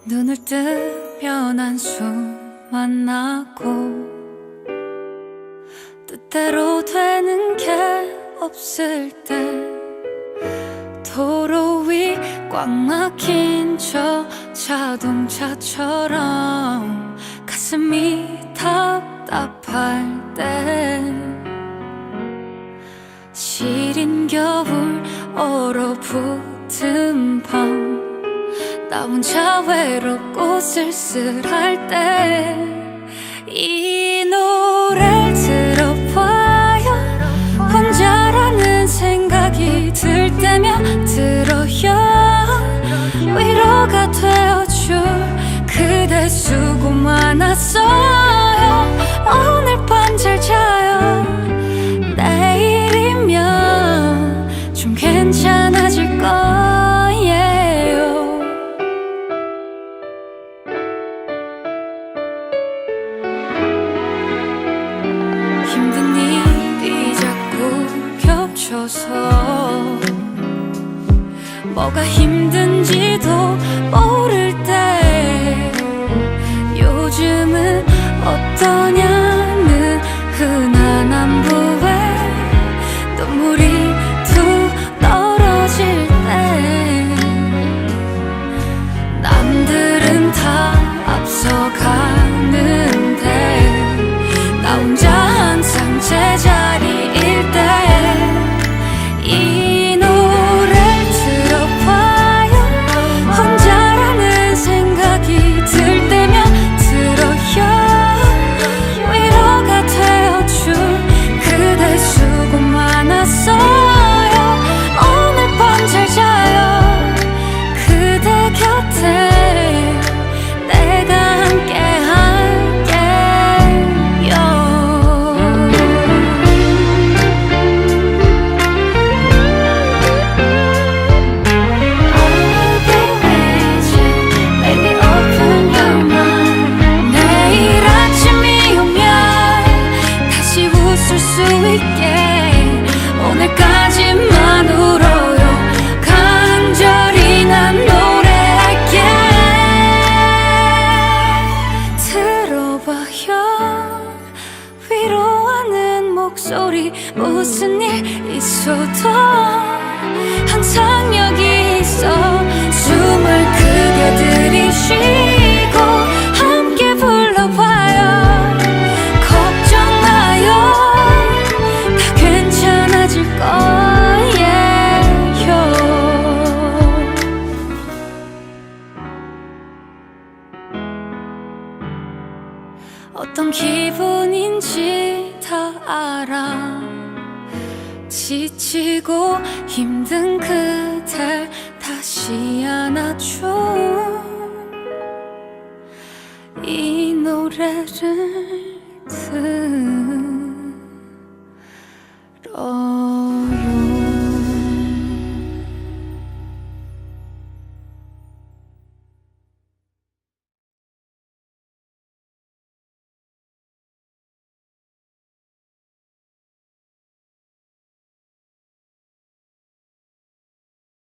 눈을 뜨면 한숨만 나고 뜻대로 되는 게 없을 때 도로 위 꽉 막힌 저 자동차처럼 가슴이 답답할 때 시린 겨울 얼어붙은 밤 나 혼자 외롭고 쓸쓸할 때 이 노래를 들어봐요. 혼자라는 생각이 들 때면 들어요. 위로가 되어줄 그대 수고 많았어요. 오늘 밤 잘 자요. 내일이면 좀 괜찮아질 거예요. 힘든 일이 자꾸 겹쳐서 뭐가 힘든지도 모를 때 요즘은 어떠냐는 흔한 안부에 눈물이 툭 떨어질 때 남들은 다 앞서가는데 나 혼자 항상 제자리일 때 이 노래를 들어봐요. 혼자라는 생각이 들 때면 들어요. 위로가 되어줄 그대 수고 많았어요. 오늘 밤 잘 자요. 그대 곁에 내가 함께 할게요. I'll be with you, baby, open your mind. 내일 아침이 오면 다시 웃을 수 있게 오늘까지만 울어요. 간절히 난 노래할게. 들어봐요. 위로하는 목소리. 무슨 일 있어도 항상 여기 있어. 숨을 크게 들이쉬고 함께 불러봐요. 걱정 마요. 다 괜찮아질 거예요. 어떤 기분인지 다 알아. 지치고 힘든 그댈 다시 안아줘. 이 노래를